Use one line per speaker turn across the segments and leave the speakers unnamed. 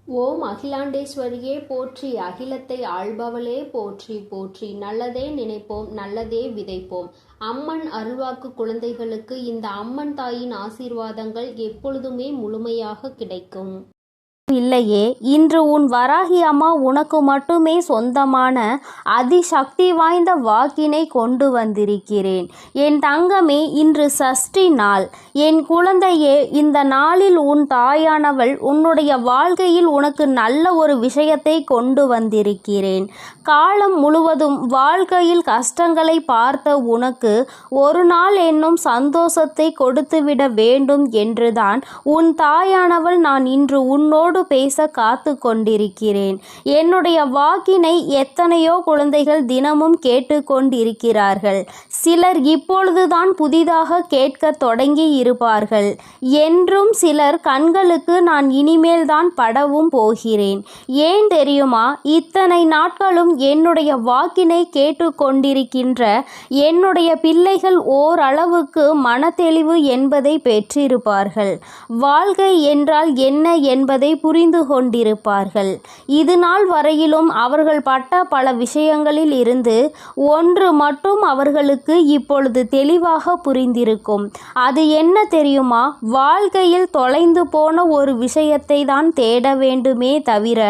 ஓம் அகிலாண்டேஸ்வரியே போற்றி, அகிலத்தை ஆள்பவளே போற்றி போற்றி. நல்லதே நினைப்போம், நல்லதே விதைப்போம். அம்மன் அருள்வாக்கு குழந்தைகளுக்கு இந்த அம்மன் தாயின் ஆசீர்வாதங்கள் எப்பொழுதுமே முழுமையாக கிடைக்கும்.
இல்லையே, இன்று உன் வராகி அம்மா உனக்கு மட்டுமே சொந்தமான அதிசக்தி வாய்ந்த வாக்கினை கொண்டு வந்திருக்கிறேன். என் தங்கமே, இன்று சஷ்டி நாள். என் குழந்தையே, இந்த நாளில் உன் தாயானவள் உன்னுடைய வாழ்க்கையில் உனக்கு நல்ல ஒரு விஷயத்தை கொண்டு வந்திருக்கிறேன். காலம் முழுவதும் வாழ்க்கையில் கஷ்டங்களை பார்த்த உனக்கு ஒரு நாள் என்னும் சந்தோஷத்தை கொடுத்துவிட வேண்டும் என்றுதான் உன் தாயானவள் நான் இன்று உன்னோடு பேச காத்து கொண்டிருக்கிறேன். என்னுடைய வாக்கினை எத்தனையோ குழந்தைகள் தினமும் கேட்டு கொண்டிருக்கிறார்கள். சிலர் இப்பொழுதுதான் புதிதாக கேட்க தொடங்கி இருப்பார்கள். என்றும் சிலர் கண்களுக்கு நான் இனிமேல் தான் படவும் போகிறேன். ஏன் தெரியுமா? இத்தனை நாட்களும் என்னுடைய வாக்கினை கேட்டு கொண்டிருக்கின்ற என்னுடைய பிள்ளைகள் ஓரளவுக்கு மனத்தெளிவு என்பதை பெற்றிருப்பார்கள். வாழ்க்கை என்றால் என்ன என்பதை புரிந்து கொண்டிருப்பார்கள். இது நாள் வரையிலும் அவர்கள் பட்ட பல விஷயங்களில் இருந்து ஒன்று மட்டும் அவர்களுக்கு இப்பொழுது தெளிவாக புரிந்திருக்கும். அது என்ன தெரியுமா? வாழ்க்கையில் தொலைந்து போன ஒரு விஷயத்தை தான் தேட வேண்டுமே தவிர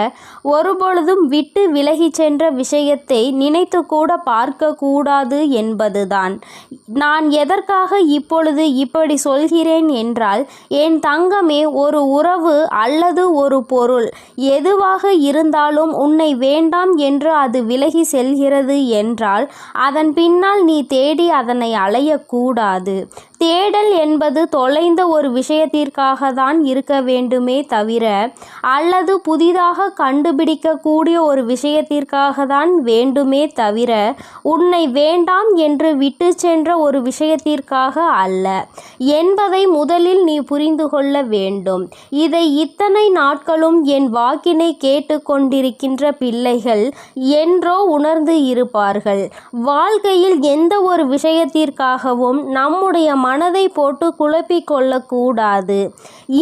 ஒருபொழுதும் விட்டு விலகி சென்ற விஷயத்தை நினைத்து கூட பார்க்க கூடாது என்பதுதான். நான் எதற்காக இப்பொழுது இப்படி சொல்கிறேன் என்றால், என் தங்கமே, ஒரு உறவு அல்லது ஒரு பொருள் எதுவாக இருந்தாலும் உன்னை வேண்டாம் என்று அது விலகி செல்கிறது என்றால் அதன் பின்னால் நீ தேடி அதனை அலையக்கூடாது. தேடல் என்பது தொலைந்த ஒரு விஷயத்திற்காக தான் இருக்க வேண்டுமே தவிர, அல்லது புதிதாக கண்டுபிடிக்கக்கூடிய ஒரு விஷயத்திற்காக தான் வேண்டுமே தவிர, உன்னை வேண்டாம் என்று விட்டு சென்ற ஒரு விஷயத்திற்காக அல்ல என்பதை முதலில் நீ புரிந்து கொள்ள வேண்டும். இதை இத்தனை நாட்களும் என் வாக்கினை கேட்டு கொண்டிருக்கின்ற பிள்ளைகள் என்றோ உணர்ந்து இருப்பார்கள். வாழ்க்கையில் எந்த ஒரு விஷயத்திற்காகவும் நம்முடைய மனதை போட்டு குழப்பிக் கொள்ளக்கூடாது.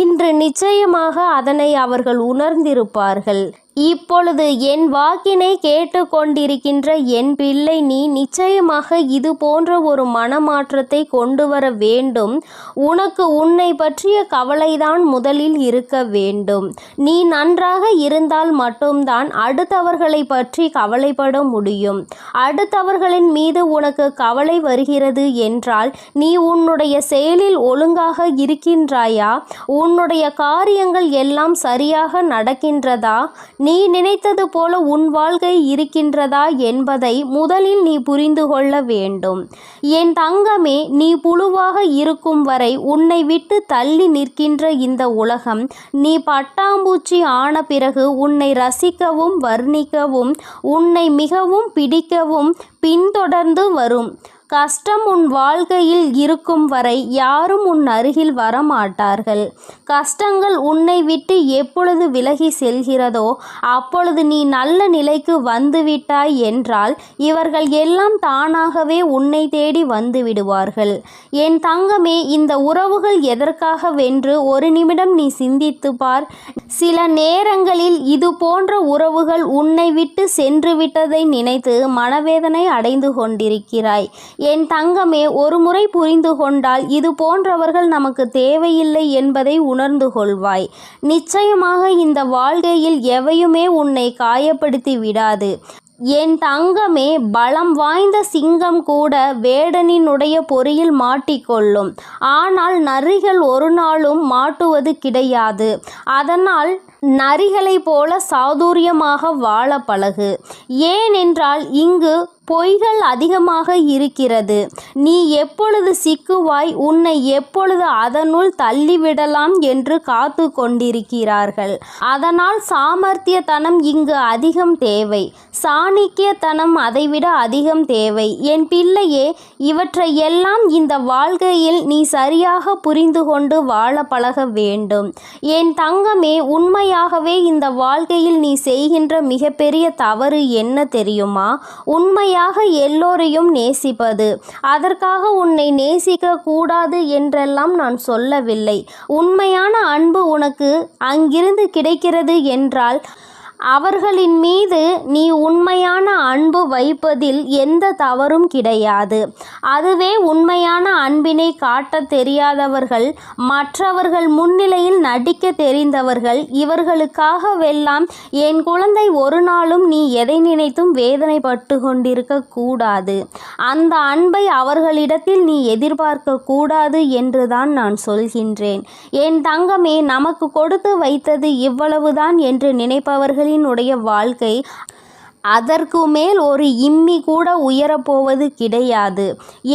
இன்று நிச்சயமாக அதனை அவர்கள் உணர்ந்திருப்பார்கள். இப்பொழுது என் வாக்கினை கேட்டு கொண்டிருக்கின்ற என் பிள்ளை, நீ நிச்சயமாக இது போன்ற ஒரு மனமாற்றத்தை கொண்டு வர வேண்டும். உனக்கு உன்னை பற்றிய கவலைதான் முதலில் இருக்க வேண்டும். நீ நன்றாக இருந்தால் மட்டும்தான் அடுத்தவர்களை பற்றி கவலைப்பட முடியும். அடுத்தவர்களின் மீது உனக்கு கவலை வருகிறது என்றால் நீ உன்னுடைய செயலில் ஒழுங்காக இருக்கின்றாயா? உன்னுடைய காரியங்கள் எல்லாம் சரியாக நடக்கின்றதா? நீ நினைத்தது போல உன் வாழ்க்கை இருக்கின்றதா என்பதை முதலில் நீ புரிந்து கொள்ள வேண்டும். என் தங்கமே, நீ புழுவாக இருக்கும் வரை உன்னை விட்டு தள்ளி நிற்கின்ற இந்த உலகம் நீ பட்டாம்பூச்சி ஆன பிறகு உன்னை ரசிக்கவும் வர்ணிக்கவும் உன்னை மிகவும் பிடிக்கவும் பின்தொடர்ந்து வரும். கஷ்டம் உன் வாழ்க்கையில் இருக்கும் வரை யாரும் உன் அருகில் வரமாட்டார்கள். கஷ்டங்கள் உன்னை விட்டு எப்பொழுது விலகி செல்கிறதோ அப்பொழுது நீ நல்ல நிலைக்கு வந்துவிட்டாய் என்றால் இவர்கள் எல்லாம் தானாகவே உன்னை தேடி வந்து விடுவார்கள். என் தங்கமே, இந்த உறவுகள் எதற்காக வென்று ஒரு நிமிடம் நீ சிந்தித்து பார். சில நேரங்களில் இது போன்ற உறவுகள் உன்னை விட்டு சென்று விட்டதை நினைத்து மனவேதனை அடைந்து கொண்டிருக்கிறாய். என் தங்கமே, ஒரு முறை புரிந்து கொண்டால் இது போன்றவர்கள் நமக்கு தேவையில்லை என்பதை உணர்ந்து கொள்வாய். நிச்சயமாக இந்த வாழ்க்கையில் எவையுமே உன்னை காயப்படுத்தி விடாது. என் தங்கமே, பலம் வாய்ந்த சிங்கம் கூட வேடனினுடைய பொறியில் மாட்டிக்கொள்ளும். ஆனால் நரிகள் ஒரு நாளும் மாட்டுவது கிடையாது. அதனால் நரிகளை போல சாதுரியமாக வாழ பழகு. ஏனென்றால் இங்கு பொய்கள் அதிகமாக இருக்கிறது. நீ எப்பொழுது சிக்குவாய், உன்னை எப்பொழுது அதனுள் தள்ளிவிடலாம் என்று காத்து கொண்டிருக்கிறார்கள். அதனால் சாமர்த்தியத்தனம் இங்கு அதிகம் தேவை. சாணிக்கியத்தனம் அதைவிட அதிகம் தேவை. என் பிள்ளையே, இவற்றையெல்லாம் இந்த வாழ்க்கையில் நீ சரியாக புரிந்து கொண்டு வாழ பழக வேண்டும். என் தங்கமே, உண்மையாகவே இந்த வாழ்க்கையில் நீ செய்கின்ற மிகப்பெரிய தவறு என்ன தெரியுமா? உண்மையாக உண்மையாக எல்லோரையும் நேசிப்பது. அதற்காக உன்னை நேசிக்க கூடாது என்றெல்லாம் நான் சொல்லவில்லை. உண்மையான அன்பு உனக்கு அங்கிருந்து கிடைக்கிறது என்றால் அவர்களின் மீது நீ உண்மையான அன்பு வைப்பதில் எந்த தவறும் கிடையாது. அதுவே உண்மையான அன்பினை காட்ட தெரியாதவர்கள், மற்றவர்கள் முன்னிலையில் நடிக்க தெரிந்தவர்கள், இவர்களுக்காகவெல்லாம் என் குழந்தை ஒரு நாளும் நீ எதை நினைத்தும் வேதனைப்பட்டு கொண்டிருக்க கூடாது. அந்த அன்பை அவர்களிடத்தில் நீ எதிர்பார்க்க கூடாது என்றுதான் நான் சொல்கின்றேன். என் தங்கமே, நமக்கு கொடுத்து வைத்தது இவ்வளவுதான் என்று நினைப்பவர்கள் உடைய வாழ்க்கை அதற்கு மேல் ஒரு இம்மி கூட உயரப்போவது கிடையாது.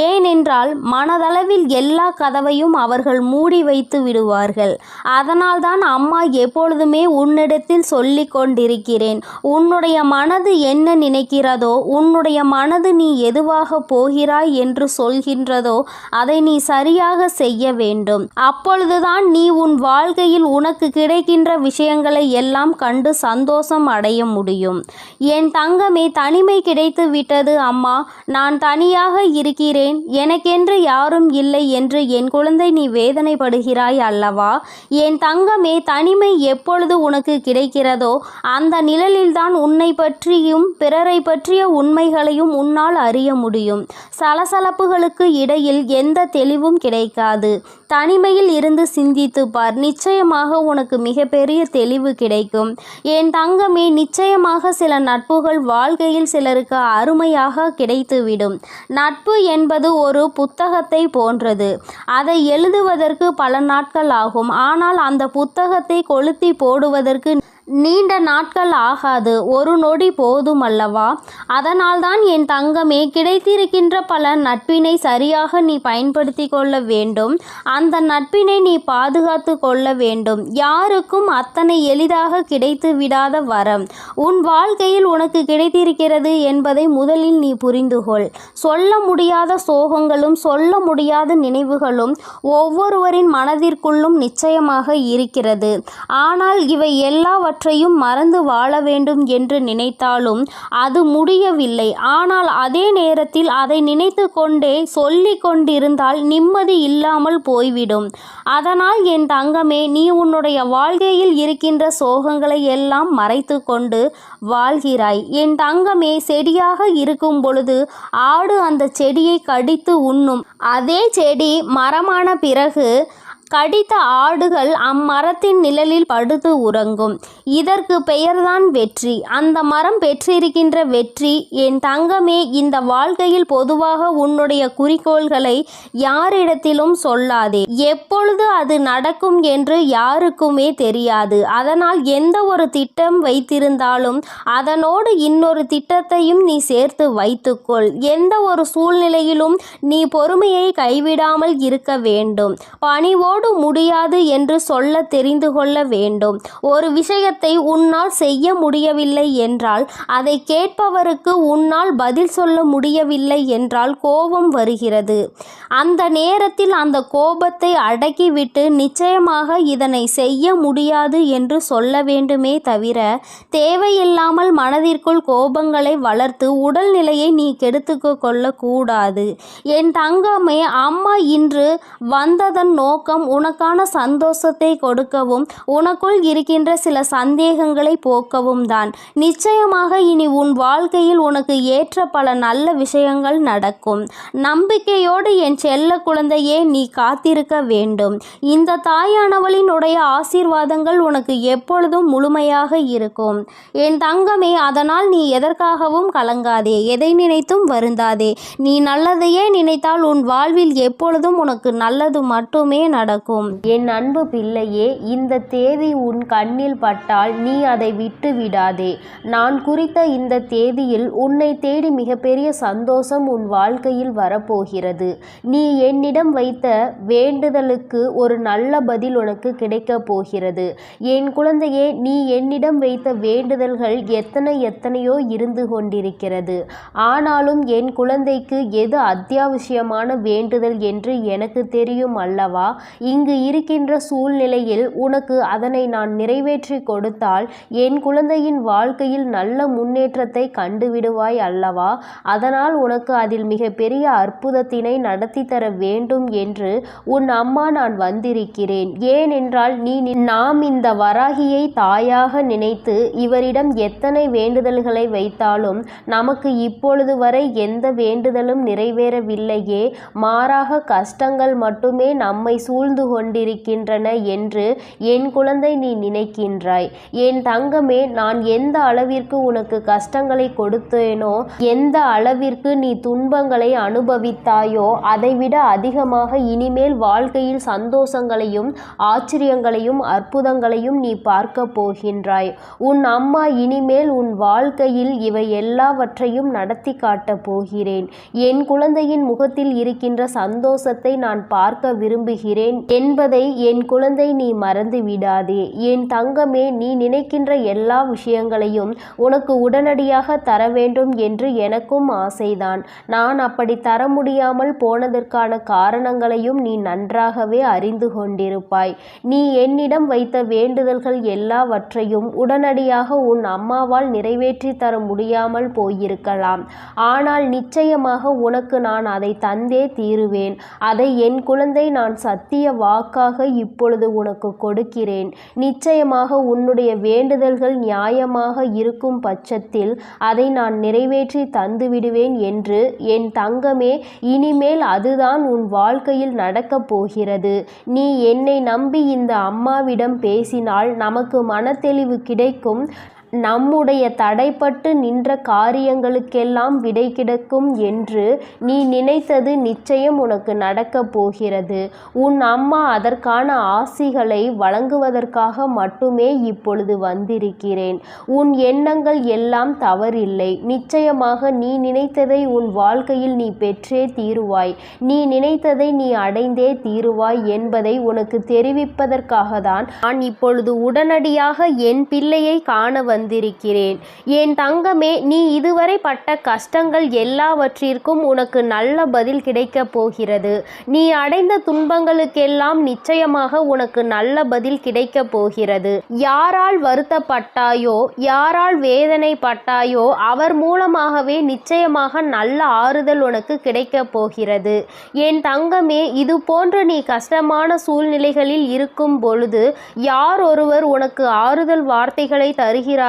ஏனென்றால் மனதளவில் எல்லா கதவையும் அவர்கள் மூடி வைத்து விடுவார்கள். அதனால்தான் அம்மா எப்பொழுதுமே உன்னிடத்தில் சொல்லி கொண்டிருக்கிறேன், உன்னுடைய மனது என்ன நினைக்கிறதோ, உன்னுடைய மனது நீ எதுவாக போகிறாய் என்று சொல்கின்றதோ அதை நீ சரியாக செய்ய வேண்டும். அப்பொழுதுதான் நீ உன் வாழ்க்கையில் உனக்கு கிடைக்கின்ற விஷயங்களை எல்லாம் கண்டு சந்தோஷம் அடைய முடியும். என் தங்கமே, தனிமை கிடைத்து விட்டது அம்மா, நான் தனியாக இருக்கிறேன், எனக்கென்று யாரும் இல்லை என்று என் குழந்தை நீ வேதனைப்படுகிறாய் அல்லவா? என் தங்கமே, தனிமை எப்பொழுது உனக்கு கிடைக்கிறதோ அந்த நிழலில்தான் உன்னை பற்றியும் பிறரை பற்றிய உண்மைகளையும் உன்னால் அறிய முடியும். சலசலப்புகளுக்கு இடையில் எந்த தெளிவும் கிடைக்காது. தனிமையில் இருந்து சிந்தித்து பார், நிச்சயமாக உனக்கு மிகப்பெரிய தெளிவு கிடைக்கும். என் தங்கமே, நிச்சயமாக சில நட்புகள் வாழ்க்கையில் சிலருக்கு அருமையாக கிடைத்துவிடும். நட்பு என்பது ஒரு புத்தகத்தை போன்றது. அதை எழுதுவதற்கு பல நாட்கள் ஆகும். ஆனால் அந்த புத்தகத்தை கொளுத்தி போடுவதற்கு நீண்ட நாட்கள் ஆகாது, ஒரு நொடி போதும் அல்லவா? அதனால்தான் என் தங்கமே, கிடைத்திருக்கின்ற பல நட்பினை சரியாக நீ பயன்படுத்தி கொள்ள வேண்டும். அந்த நட்பினை நீ பாதுகாத்து கொள்ள வேண்டும். யாருக்கும் அத்தனை எளிதாக கிடைத்து விடாத வரம் உன் வாழ்க்கையில் உனக்கு கிடைத்திருக்கிறது என்பதை முதலில் நீ புரிந்துகொள். சொல்ல முடியாத சோகங்களும் சொல்ல முடியாத நினைவுகளும் ஒவ்வொருவரின் மனதிற்குள்ளும் நிச்சயமாக இருக்கிறது. ஆனால் இவை எல்லாவற்றையும் மறந்து வாழ வேண்டும் என்று நினைத்தாலும் அது முடியவில்லை. ஆனால் அதே நேரத்தில் அதை நினைத்து கொண்டே சொல்லிக் கொண்டிருந்தால் நிம்மதி இல்லாமல் போய்விடும். அதனால் என் தங்கமே, நீ உன்னுடைய வாழ்க்கையில் இருக்கின்ற சோகங்களை எல்லாம் மறைத்து கொண்டு வாழ்கிறாய். என் தங்கமே, செடியாக இருக்கும் பொழுது ஆடு அந்த செடியை கடித்து உண்ணும். அதே செடி மரமான பிறகு கடித்த ஆடுகள் அம்மரத்தின் நிழலில் படுத்து உறங்கும். இதற்கு பெயர்தான் வெற்றி. அந்த மரம் பெற்றிருக்கின்ற வெற்றி என் தங்கமே, இந்த வாழ்க்கையில் பொதுவாக உன்னுடைய குறிக்கோள்களை யாரிடத்திலும் சொல்லாதே. எப்பொழுது அது நடக்கும் என்று யாருக்குமே தெரியாது. அதனால் எந்த ஒரு திட்டம் வைத்திருந்தாலும் அதனோடு இன்னொரு திட்டத்தையும் நீ சேர்த்து வைத்துக்கொள். எந்த ஒரு சூழ்நிலையிலும் நீ பொறுமையை கைவிடாமல் இருக்க வேண்டும். பணிவோடு முடியாது என்று சொல்ல தெரிந்து கொள்ள வேண்டும். ஒரு விஷயத்தை உன்னால் செய்ய முடியவில்லை என்றால், அதை கேட்பவருக்கு உன்னால் பதில் சொல்ல முடியவில்லை என்றால் கோபம் வருகிறது. அந்த நேரத்தில் அந்த கோபத்தை அடக்கிவிட்டு நிச்சயமாக இதனை செய்ய முடியாது என்று சொல்ல வேண்டுமே தவிர, தேவையில்லாமல் மனதிற்குள் கோபங்களை வளர்த்து உடல்நிலையை நீ கெடுத்து கொள்ளக்கூடாது. என் தங்கமே, அம்மா இன்று வந்ததன் நோக்கம் உனக்கான சந்தோஷத்தை கொடுக்கவும் உனக்குள் இருக்கின்ற சில சந்தேகங்களை போக்கவும் தான். நிச்சயமாக இனி உன் வாழ்க்கையில் உனக்கு ஏற்ற பல நல்ல விஷயங்கள் நடக்கும். நம்பிக்கையோடு என் செல்ல குழந்தையே நீ காத்திருக்க வேண்டும். இந்த தாயானவளினுடைய ஆசீர்வாதங்கள் உனக்கு எப்பொழுதும் முழுமையாக இருக்கும். என் தங்கமே, அதனால் நீ எதற்காகவும் கலங்காதே, எதை நினைத்தும் வருந்தாதே. நீ நல்லதையே நினைத்தால் உன் வாழ்வில் எப்பொழுதும் உனக்கு நல்லது மட்டுமே நடக்கும். என் அன்பு பிள்ளையே, இந்த தேதி உன் கண்ணில் பட்டால் நீ அதை விட்டு விடாதே. நான் குறித்த இந்த தேதியில் உன்னை தேடி மிகப்பெரிய சந்தோஷம் உன் வாழ்க்கையில் வரப்போகிறது. நீ என்னிடம் வைத்த வேண்டுதலுக்கு ஒரு நல்ல பதில் உனக்கு கிடைக்கப் போகிறது. என் குழந்தையே, நீ என்னிடம் வைத்த வேண்டுதல்கள் எத்தனையோ இருந்து கொண்டிருக்கிறது. ஆனாலும் என் குழந்தைக்கு எது அத்தியாவசியமான வேண்டுதல் என்று எனக்கு தெரியும் அல்லவா? இங்கு இருக்கின்ற சூழ்நிலையில் உனக்கு அதனை நான் நிறைவேற்றி கொடுத்தால் என் குழந்தையின் வாழ்க்கையில் நல்ல முன்னேற்றத்தை கண்டுவிடுவாய் அல்லவா? அதனால் உனக்கு அதில் மிகப்பெரிய அற்புதத்தினை நடத்தி தர வேண்டும் என்று உன் அம்மா நான் வந்திருக்கிறேன். ஏனென்றால் நாம் இந்த வராகியை தாயாக நினைத்து இவரிடம் எத்தனை வேண்டுதல்களை வைத்தாலும் நமக்கு இப்பொழுது வரை எந்த வேண்டுதலும் நிறைவேறவில்லையே, மாறாக கஷ்டங்கள் மட்டுமே நம்மை சூழ்ந்து கொண்டிருக்கின்றன என்று என் குழந்தை நீ நினைக்கின்றாய். என் தங்கமே, நான் எந்த அளவிற்கு உனக்கு கஷ்டங்களை கொடுத்தேனோ, எந்த அளவிற்கு நீ துன்பங்களை அனுபவித்தாயோ, அதைவிட அதிகமாக இனிமேல் வாழ்க்கையில் சந்தோஷங்களையும் ஆச்சரியங்களையும் அற்புதங்களையும் நீ பார்க்க போகின்றாய். உன் அம்மா இனிமேல் உன் வாழ்க்கையில் இவை எல்லாவற்றையும் நடத்தி காட்டப் போகிறேன். என் குழந்தையின் முகத்தில் இருக்கின்ற சந்தோஷத்தை நான் பார்க்க விரும்புகிறேன் என்பதை என் குழந்தை நீ மறந்து விடாதே. என் தங்கமே, நீ நினைக்கின்ற எல்லா விஷயங்களையும் உனக்கு உடனடியாக தர வேண்டும் என்று எனக்கும் ஆசைதான். நான் அப்படி தர முடியாமல் போனதற்கான காரணங்களையும் நீ நன்றாகவே அறிந்து கொண்டிருப்பாய். நீ என்னிடம் வைத்த வேண்டுதல்கள் எல்லாவற்றையும் உடனடியாக உன் அம்மாவால் நிறைவேற்றி தர முடியாமல் போயிருக்கலாம். ஆனால் நிச்சயமாக உனக்கு நான் அதை தந்தே தீருவேன். அதை என் குழந்தை நான் சத்திய வாக்காக இப்பொழுது உனக்கு கொடுக்கிறேன். நிச்சயமாக உன்னுடைய வேண்டுதல்கள் நியாயமாக இருக்கும் பட்சத்தில் அதை நான் நிறைவேற்றி தந்து விடுவேன் என்று என் தங்கமே, இனிமேல் அதுதான் உன் வாழ்க்கையில் நடக்கப் போகிறது. நீ என்னை நம்பி இந்த அம்மாவிடம் பேசினால் நமக்கு மனத்தெளிவு கிடைக்கும். நம்முடைய தடைப்பட்டு நின்ற காரியங்களுக்கெல்லாம் விடை கிடைக்கும் என்று நீ நினைத்தது நிச்சயம் உனக்கு நடக்கப் போகிறது. உன் அம்மா அதற்கான ஆசிகளை வழங்குவதற்காக மட்டுமே இப்பொழுது வந்திருக்கிறேன். உன் எண்ணங்கள் எல்லாம் தவறில்லை. நிச்சயமாக நீ நினைத்ததை உன் வாழ்க்கையில் நீ பெற்றே தீருவாய். நீ நினைத்ததை நீ அடைந்தே தீருவாய் என்பதை உனக்கு தெரிவிப்பதற்காக தான் நான் இப்பொழுது உடனடியாக என் பிள்ளையை காண வந்திருக்கிறேன். என் தங்கமே, நீ இதுவரை பட்ட கஷ்டங்கள் எல்லாவற்றிற்கும் உனக்கு நல்ல பதில் கிடைக்கப் போகிறது. நீ அடைந்த துன்பங்களுக்கெல்லாம் நிச்சயமாக உனக்கு நல்ல பதில் கிடைக்கப் போகிறது. யாரால் வருத்தப்பட்டாயோ, யாரால் வேதனைப்பட்டாயோ, அவர் மூலமாகவே நிச்சயமாக நல்ல ஆறுதல் உனக்கு கிடைக்கப் போகிறது. என் தங்கமே, இது போன்று நீ கஷ்டமான சூழ்நிலைகளில் இருக்கும் பொழுது யார் ஒருவர் உனக்கு ஆறுதல் வார்த்தைகளை தருகிறார்களோ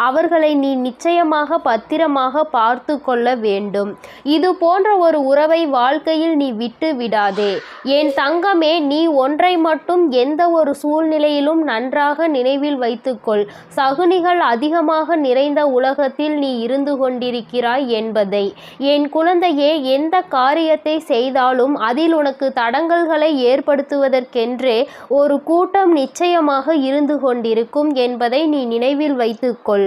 அவர்களை நீ நிச்சயமாக பத்திரமாக பார்த்து கொள்ள வேண்டும். இது போன்ற ஒரு உறவை வாழ்க்கையில் நீ விட்டு விடாதே. என் தங்கமே, நீ ஒன்றை மட்டும் எந்த ஒரு சூழ்நிலையிலும் நன்றாக நினைவில் வைத்துக்கொள். சகுனிகள் அதிகமாக நிறைந்த உலகத்தில் நீ இருந்து கொண்டிருக்கிறாய் என்பதை. என் குழந்தையே, எந்த காரியத்தை செய்தாலும் அதில் உனக்கு தடங்கல்களை ஏற்படுத்துவதற்கென்றே ஒரு கூட்டம் நிச்சயமாக இருந்து கொண்டிருக்கும் என்பதை நீ நினைவில் வைத்துக்கொள்.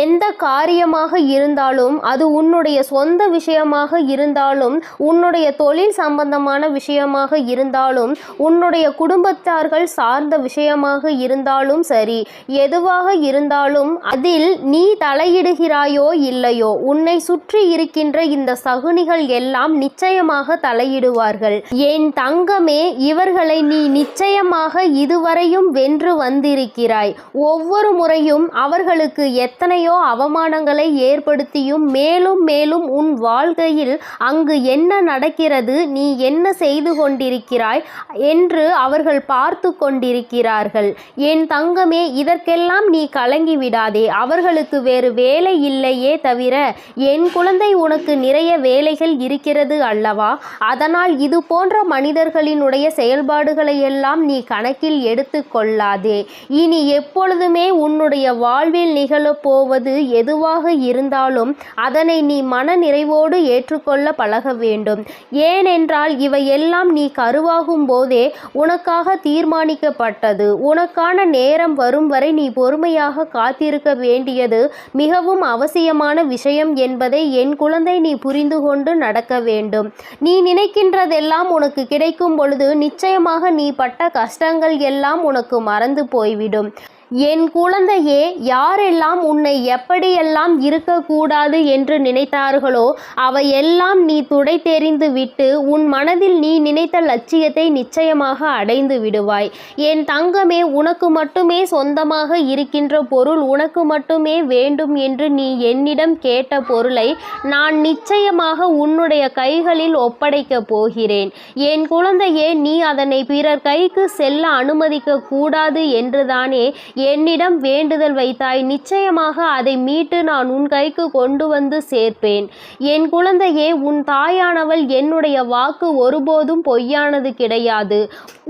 எந்த காரியமாக இருந்தாலும், அது உன்னுடைய சொந்த விஷயமாக இருந்தாலும், உன்னுடைய தொழில் சம்பந்தமான விஷயமாக இருந்தாலும், உன்னுடைய குடும்பத்தார்கள் சார்ந்த விஷயமாக இருந்தாலும் சரி, எதுவாக இருந்தாலும் அதில் நீ தலையிடுகிறாயோ இல்லையோ, உன்னை சுற்றி இருக்கின்ற இந்த சகுனிகள் எல்லாம் நிச்சயமாக தலையிடுவார்கள். என் தங்கமே, இவர்களை நீ நிச்சயமாக இதுவரையும் வென்று வந்திருக்கிறாய். ஒவ்வொரு முறையும் அவர்களுக்கு எத்தனையோ அவமானங்களை ஏற்படுத்தியும் மேலும் மேலும் உன் வாழ்க்கையில் அங்கு என்ன நடக்கிறது, நீ என்ன செய்து கொண்டிருக்கிறாய் என்று அவர்கள் பார்த்து கொண்டிருக்கிறார்கள். என் தங்கமே, இதற்கெல்லாம் நீ கலங்கி விடாதே. அவர்களுக்கு வேறு வேலை இல்லையே தவிர என் குழந்தை உனக்கு நிறைய வேலைகள் இருக்கிறது அல்லவா? அதனால் இது போன்ற மனிதர்களினுடைய செயல்பாடுகளை எல்லாம் நீ கணக்கில் எடுத்து கொள்ளாதே. இனி எப்பொழுதுமே உன்னுடைய வாழ்வில் நிகழப்போவது எதுவாக இருந்தாலும் அதனை நீ மன நிறைவோடு ஏற்றுக்கொள்ள பழக வேண்டும். ஏனென்றால் இவையெல்லாம் நீ கருவாகும் போதே உனக்காக தீர்மானிக்கப்பட்டது. உனக்கான நேரம் வரும் வரை நீ பொறுமையாக காத்திருக்க வேண்டியது மிகவும் அவசியமான விஷயம் என்பதை என் குழந்தை நீ புரிந்து கொண்டு நடக்க வேண்டும். நீ நினைக்கின்றதெல்லாம் உனக்கு கிடைக்கும் பொழுது நிச்சயமாக நீ பட்ட கஷ்டங்கள் எல்லாம் உனக்கு மறந்து போய்விடும்.
என் குழந்தையே, யாரெல்லாம் உன்னை எப்படியெல்லாம் இருக்கக்கூடாது என்று நினைத்தார்களோ அவையெல்லாம் நீ துடைத்தெறிந்து விட்டு உன் மனதில் நீ நினைத்த லட்சியத்தை நிச்சயமாக அடைந்து விடுவாய். என் தங்கமே, உனக்கு மட்டுமே சொந்தமாக இருக்கின்ற பொருள், உனக்கு மட்டுமே வேண்டும் என்று நீ என்னிடம் கேட்ட பொருளை நான் நிச்சயமாக உன்னுடைய கைகளில் ஒப்படைக்கப் போகிறேன். என் குழந்தையே, நீ அதனை பிறர் கைக்கு செல்ல அனுமதிக்க கூடாது என்றுதானே என்னிடம் வேண்டுதல் வைத்தாய். நிச்சயமாக அதை மீட்டு நான் உன் கைக்கு கொண்டு வந்து சேர்ப்பேன். என் குழந்தையே, உன் தாயானவள் என்னுடைய வாக்கு ஒருபோதும் பொய்யானது கிடையாது.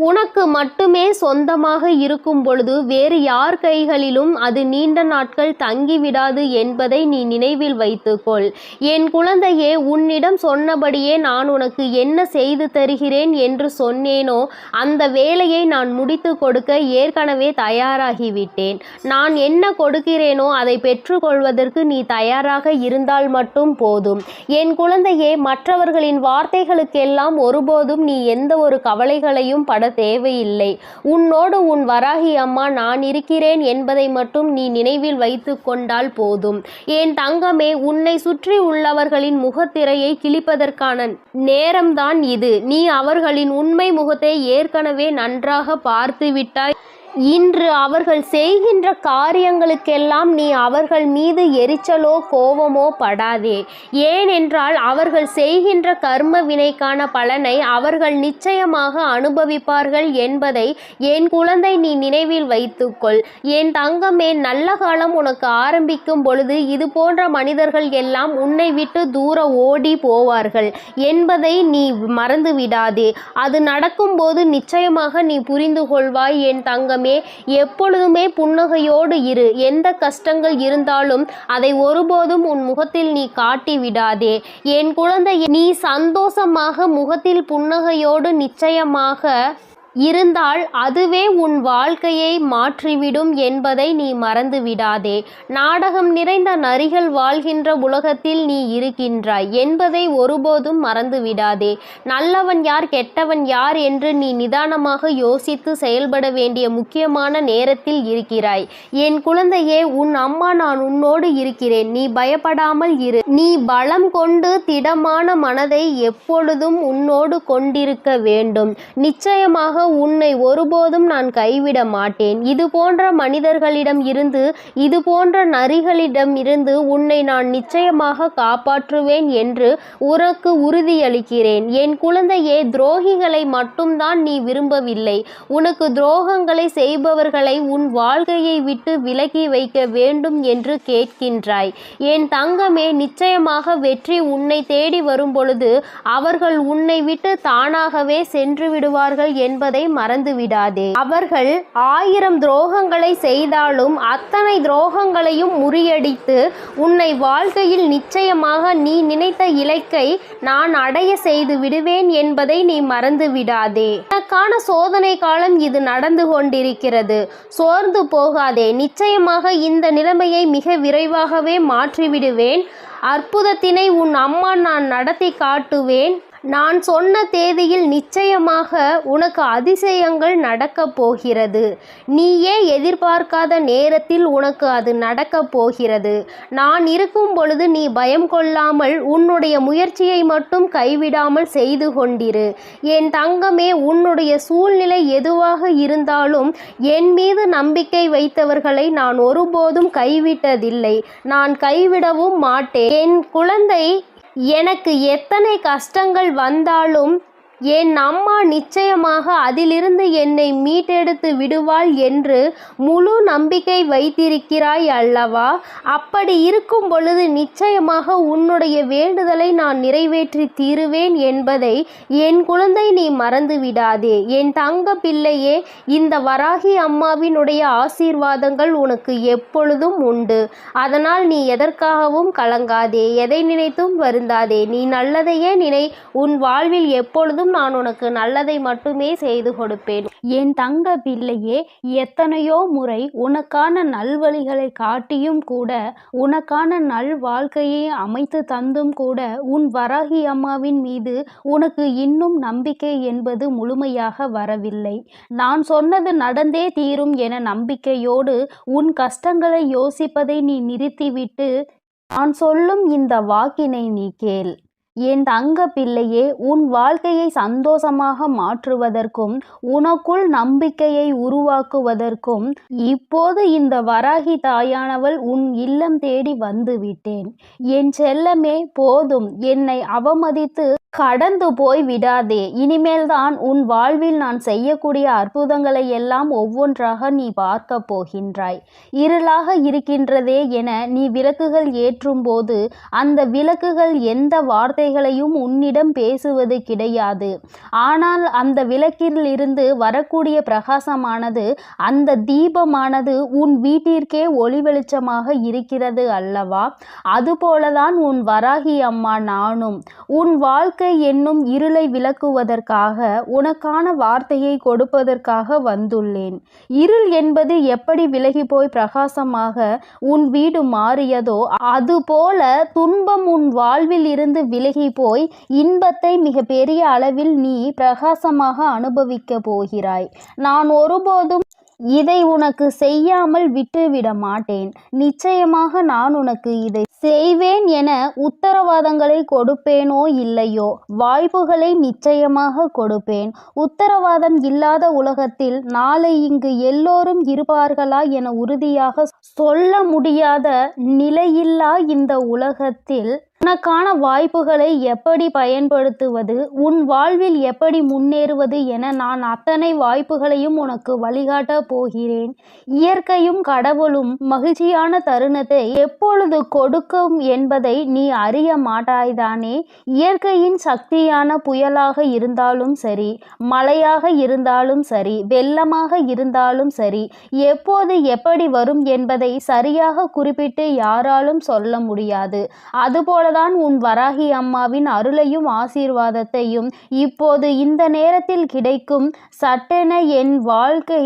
உனக்கு மட்டுமே சொந்தமாக இருக்கும் பொழுது வேறு யார் கைகளிலும் அது நீண்ட நாட்கள் தங்கிவிடாது என்பதை நீ நினைவில் வைத்துக்கொள். என் குழந்தையே, உன்னிடம் சொன்னபடியே நான் உனக்கு என்ன செய்து தருகிறேன் என்று சொன்னேனோ அந்த வேலையை நான் முடித்து கொடுக்க ஏற்கனவே தயாராகிவிட்டேன். நான் என்ன கொடுக்கிறேனோ அதை பெற்றுக்கொள்வதற்கு நீ தயாராக இருந்தால் மட்டும் போதும். என் குழந்தையே, மற்றவர்களின் வார்த்தைகளுக்கெல்லாம் ஒருபோதும் நீ எந்த ஒரு கவலைகளையும் பட தேவையில்லை. உன்னோடு உன் வராகி அம்மா நான் இருக்கிறேன் என்பதை மட்டும் நீ நினைவில் வைத்து கொண்டால் போதும். என் தங்கமே, உன்னை சுற்றி உள்ளவர்களின் முகத்திரையை கிழிப்பதற்கான நேரம்தான் இது. நீ அவர்களின் உண்மை முகத்தை ஏற்கனவே நன்றாக பார்த்து விட்டாய். இன்று அவர்கள் செய்கின்ற காரியங்களுக்கெல்லாம் நீ அவர்கள் மீது எரிச்சலோ கோபமோ படாதே. ஏனென்றால் அவர்கள் செய்கின்ற கர்ம வினைக்கான பலனை அவர்கள் நிச்சயமாக அனுபவிப்பார்கள் என்பதை என் குழந்தை நீ நினைவில் வைத்துக்கொள். என் தங்கமே, நல்ல காலம் உனக்கு ஆரம்பிக்கும் பொழுது இது போன்ற மனிதர்கள் எல்லாம் உன்னை விட்டு தூர ஓடி போவார்கள் என்பதை நீ மறந்து விடாதே. அது நடக்கும்போது நிச்சயமாக நீ புரிந்து கொள்வாய். என் தங்கமே, எப்பொழுதுமே புன்னகையோடு இரு. எந்த கஷ்டங்கள் இருந்தாலும் அதை ஒருபோதும் உன் முகத்தில் நீ காட்டி விடாதே. என் குழந்தை, நீ சந்தோஷமாக முகத்தில் புன்னகையோடு நிச்சயமாக இருந்தால் அதுவே உன் வாழ்க்கையை மாற்றிவிடும் என்பதை நீ மறந்து விடாதே. நாடகம் நிறைந்த நரிகள் வாழ்கின்ற உலகத்தில் நீ இருக்கின்றாய் என்பதை ஒருபோதும் மறந்து விடாதே. நல்லவன் யார், கெட்டவன் யார் என்று நீ நிதானமாக யோசித்து செயல்பட வேண்டிய முக்கியமான நேரத்தில் இருக்கிறாய். என் குழந்தையே, உன் அம்மா நான் உன்னோடு இருக்கிறேன். நீ பயப்படாமல் இரு. நீ பலம் கொண்டு திடமான மனதை எப்பொழுதும் உன்னோடு கொண்டிருக்க வேண்டும். நிச்சயமாக உன்னை ஒருபோதும் நான் கைவிட மாட்டேன். இது போன்ற மனிதர்களிடம் இருந்து, இது போன்ற நரிகளிடம் இருந்து உன்னை நான் நிச்சயமாக காப்பாற்றுவேன் என்று உனக்கு உறுதியளிக்கிறேன். என் குழந்தையே, துரோகிகளை மட்டும்தான் நீ விரும்பவில்லை. உனக்கு துரோகங்களை செய்பவர்களை உன் வாழ்க்கையை விட்டு விலக்கி வைக்க வேண்டும் என்று கேட்கின்றாய். என் தங்கமே, நிச்சயமாக வெற்றி உன்னை தேடி வரும் பொழுது அவர்கள் உன்னை விட்டு தானாகவே சென்று விடுவார்கள் என்பதை மறந்து விடாதே. அவர்கள் 1000 துரோகங்களை செய்தாலும் அத்தனை துரோகங்களையும் முறியடித்து உன்னை வாழ்க்கையில் நிச்சயமாக நீ நினைத்த இலக்கை நான் அடைய செய்து விடுவேன் என்பதை நீ மறந்து விடாதே. உனக்கான சோதனை காலம் இது நடந்து கொண்டிருக்கிறது. சோர்ந்து போகாதே. நிச்சயமாக இந்த நிலைமையை மிக விரைவாகவே மாற்றிவிடுவேன். அற்புதத்தினை உன் அம்மா நான் நடத்தி காட்டுவேன். நான் சொன்ன தேதியில் நிச்சயமாக உனக்கு அதிசயங்கள் நடக்கப் போகிறது. நீயே எதிர்பார்க்காத நேரத்தில் உனக்கு அது நடக்கப் போகிறது. நான் இருக்கும் பொழுது நீ பயம் கொள்ளாமல் உன்னுடைய முயற்சியை மட்டும் கைவிடாமல் செய்து கொண்டிரு. என் தங்கமே, உன்னுடைய சூழ்நிலை எதுவாக இருந்தாலும் என் மீது நம்பிக்கை வைத்தவர்களை நான் ஒருபோதும் கைவிட்டதில்லை. நான் கைவிடவும் மாட்டேன். என் குழந்தை, எனக்கு எத்தனை கஷ்டங்கள் வந்தாலும் என் அம்மா நிச்சயமாக அதிலிருந்து என்னை மீட்டெடுத்து விடுவாள் என்று முழு நம்பிக்கை வைத்திருக்கிறாய் அல்லவா? அப்படி இருக்கும் பொழுது நிச்சயமாக உன்னுடைய வேண்டுதலை நான் நிறைவேற்றி தீருவேன் என்பதை என் குழந்தை நீ மறந்து விடாதே. என் தங்க பிள்ளையே, இந்த வராகி அம்மாவினுடைய ஆசீர்வாதங்கள் உனக்கு எப்பொழுதும் உண்டு. அதனால் நீ எதற்காகவும் கலங்காதே, எதை நினைத்தும் வருந்தாதே. நீ நல்லதையே நினை. உன் வாழ்வில் எப்பொழுதும்
எப்போதும் நான் உனக்கு நல்லதை மட்டுமே செய்து கொடுப்பேன். என் தங்க பிள்ளையே, எத்தனையோ முறை உனக்கான நல்வழிகளை காட்டியும் கூட, உனக்கான நல் வாழ்க்கையை அமைத்து தந்தும் கூட, உன் வராகி அம்மாவின் மீது உனக்கு இன்னும் நம்பிக்கை என்பது முழுமையாக வரவில்லை. நான் சொன்னது நடந்தே தீரும் என நம்பிக்கையோடு உன் கஷ்டங்களை யோசிப்பதை நீ நிறுத்திவிட்டு நான் சொல்லும் இந்த வாக்கினை நீ கேள். என் தங்க பிள்ளையே, உன் வாழ்க்கையை சந்தோஷமாக மாற்றுவதற்கும் உனக்குள் நம்பிக்கையை உருவாக்குவதற்கும் இப்போது இந்த வராகி தாயானவள் உன் இல்லம் தேடி வந்து விட்டேன். என் செல்லமே, போதும், என்னை அவமதித்து கடந்து போய் விடாதே. இனிமேல்தான் உன் வாழ்வில் நான் செய்யக்கூடிய அற்புதங்களை எல்லாம் ஒவ்வொன்றாக நீ பார்க்க போகின்றாய். இருளாக இருக்கின்றதே என நீ விளக்குகள் ஏற்றும் போது அந்த விளக்குகள் எந்த வார்த்தைகளையும் உன்னிடம் பேசுவது கிடையாது. ஆனால் அந்த விளக்கிலிருந்து வரக்கூடிய பிரகாசமானது, அந்த தீபமானது உன் வீட்டிற்கே ஒளி வெளிச்சமாக இருக்கிறது அல்லவா? அதுபோலதான் உன் வராகி அம்மா நானும் உன் வாழ்க்கை என்னும் இருளை விளக்குவதற்காக, உனக்கான வார்த்தையை கொடுப்பதற்காக வந்துள்ளேன். இருள் என்பது எப்படி விலகி போய் பிரகாசமாக உன் வீடு மாறியதோ, அதுபோல துன்பம் உன் வாழ்வில் இருந்து விலகி போய் இன்பத்தை மிக பெரிய அளவில் நீ பிரகாசமாக அனுபவிக்க போகிறாய். நான் ஒருபோதும் இதை உனக்கு செய்யாமல் விட்டுவிட மாட்டேன். நிச்சயமாக நான் உனக்கு இதை செய்வேன் என உத்தரவாதங்களை கொடுப்பேனோ இல்லையோ, வாய்ப்புகளை நிச்சயமாக கொடுப்பேன். உத்தரவாதம் இல்லாத உலகத்தில் நாளை இங்கு எல்லோரும் இருப்பார்களா என உறுதியாக சொல்ல முடியாத நிலையில்லா இந்த உலகத்தில் உனக்கான வாய்ப்புகளை எப்படி பயன்படுத்துவது, உன் வாழ்வில் எப்படி முன்னேறுவது என நான் அத்தனை வாய்ப்புகளையும் உனக்கு வழிகாட்ட போகிறேன். இயற்கையும் கடவுளும் மகிழ்ச்சியான தருணத்தை எப்பொழுது கொடுக்கும் என்பதை நீ அறிய மாட்டாய்தானே? இயற்கையின் சக்தியான புயலாக இருந்தாலும் சரி, மழையாக இருந்தாலும் சரி, வெள்ளமாக இருந்தாலும் சரி, எப்போது எப்படி வரும் என்பதை சரியாக குறிப்பிட்டு யாராலும் சொல்ல முடியாது. அதுபோல தான் உன் வராகி அம்மாவின் அருளையும் ஆசீர்வாதத்தையும் இப்போது இந்த நேரத்தில் கிடைக்கும். சட்டென என் வாழ்க்கை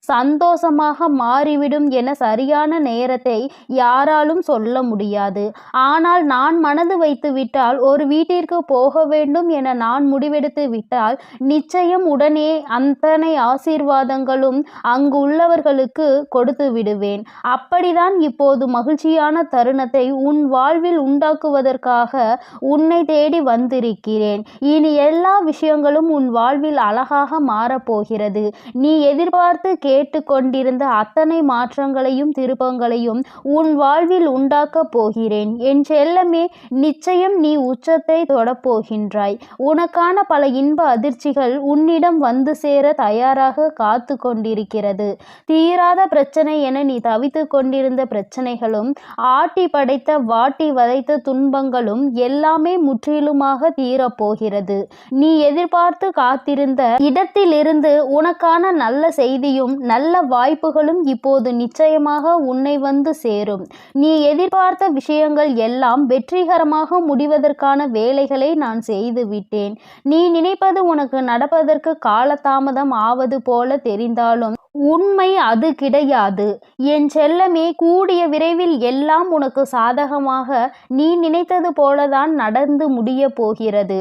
சந்தோஷமாக மாறிவிடும் என சரியான நேரத்தை யாராலும் சொல்ல முடியாது. ஆனால் நான் மனது வைத்து விட்டால், ஒரு வீட்டிற்கு போக வேண்டும் என நான் முடிவெடுத்து விட்டால், நிச்சயம் உடனே அத்தனை ஆசீர்வாதங்களும் அங்கு உள்ளவர்களுக்கு கொடுத்து விடுவேன். அப்படிதான் இப்போது மகிழ்ச்சியான தருணத்தை உன் வாழ்வில் உண்டாக்குவதற்காக உன்னை தேடி வந்திருக்கிறேன். இனி எல்லா விஷயங்களும் உன் வாழ்வில் அழகாக மாறப்போகிறது. நீ எதிர்பார்த்து கேட்டுக்கொண்டிருந்த அத்தனை மாற்றங்களையும் திருப்பங்களையும் உன் வாழ்வில் உண்டாக்கப் போகிறேன். என் செல்லமே, நிச்சயம் நீ உச்சத்தை தொடப்போகின்றாய். உனக்கான பல இன்ப அதிர்ச்சிகள் உன்னிடம் வந்து சேர தயாராக காத்து கொண்டிருக்கிறது. தீராத பிரச்சனை என நீ தவித்து கொண்டிருந்த பிரச்சனைகளும், ஆட்டி படைத்த வாட்டி வதைத்த துன்பங்களும் எல்லாமே முற்றிலுமாக தீரப்போகிறது. நீ எதிர்பார்த்து காத்திருந்த இடத்திலிருந்து உனக்கான நல்ல செய்தியும் நல்ல வாய்ப்புகளும் இப்போது நிச்சயமாக உன்னை வந்து சேரும். நீ எதிர்பார்த்த விஷயங்கள் எல்லாம் வெற்றிகரமாக முடிவதற்கான வேலைகளை நான் செய்து விட்டேன். நீ நினைப்பது உனக்கு நடப்பதற்கு காலதாமதம் ஆவது போல தெரிந்தாலும் உண்மை அது கிடையாது. என் செல்லமே, கூடிய விரைவில் எல்லாம் உனக்கு சாதகமாக நீ நினைத்தது போலதான் நடந்து முடிய போகிறது.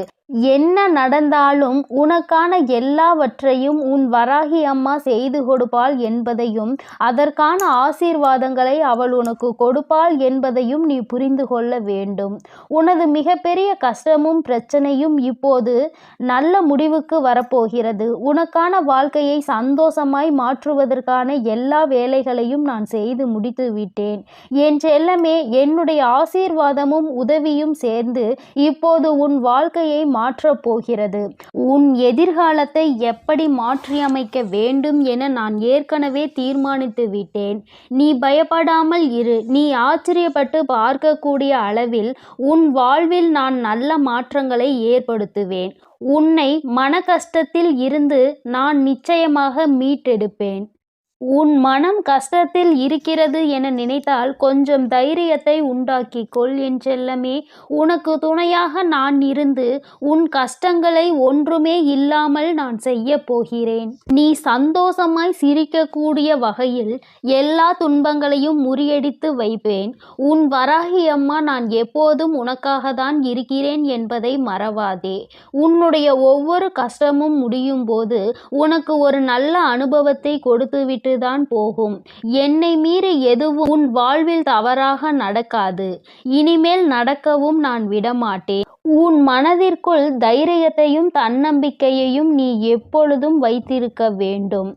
என்ன நடந்தாலும் உனக்கான எல்லாவற்றையும் உன் வராகி அம்மா செய்து கொடுப்பாள் என்பதையும், அதற்கான ஆசீர்வாதங்களை அவள் உனக்கு கொடுப்பாள் என்பதையும் நீ புரிந்து கொள்ள வேண்டும். உனது மிகப்பெரிய கஷ்டமும் பிரச்சனையும் இப்போது நல்ல முடிவுக்கு வரப்போகிறது. உனக்கான வாழ்க்கையை சந்தோஷமாய் மாற்றுவதற்கான எல்லா வேலைகளையும் நான் செய்து முடித்து விட்டேன். என் செல்லமே, என்னுடைய ஆசீர்வாதமும் உதவியும் சேர்ந்து இப்போது உன் வாழ்க்கையை மாற்றப் போகிறது. உன் எதிர்காலத்தை எப்படி மாற்றியமைக்க வேண்டும் என நான் ஏற்கனவே தீர்மானித்து விட்டேன். நீ பயப்படாமல் இரு. நீ ஆச்சரியப்பட்டு பார்க்கக்கூடிய அளவில் உன் வாழ்வில் நான் நல்ல மாற்றங்களை ஏற்படுத்துவேன். உன்னை மன கஷ்டத்தில் இருந்து நான் நிச்சயமாக மீட்டெடுப்பேன். உன் மனம் கஷ்டத்தில் இருக்கிறது என நினைத்தால் கொஞ்சம் தைரியத்தை உண்டாக்கிக் கொள் என் செல்லமே. உனக்கு துணையாக நான் இருந்து உன் கஷ்டங்களை ஒன்றுமே இல்லாமல் நான் செய்ய போகிறேன். நீ சந்தோஷமாய் சிரிக்கக்கூடிய வகையில் எல்லா துன்பங்களையும் முறியடித்து வைப்பேன். உன் வராகி அம்மா நான் எப்போதும் உனக்காக தான் இருக்கிறேன் என்பதை மறவாதே. உன்னுடைய ஒவ்வொரு கஷ்டமும் முடியும் போது உனக்கு ஒரு நல்ல அனுபவத்தை கொடுத்துவிட்டு தான் போகும். என்னை மீறி எதுவும் உன் வாழ்வில் தவறாக நடக்காது. இனிமேல் நடக்கவும் நான் விடமாட்டேன். உன் மனதிற்குள் தைரியத்தையும் தன்னம்பிக்கையையும் நீ எப்பொழுதும் வைத்திருக்க வேண்டும்.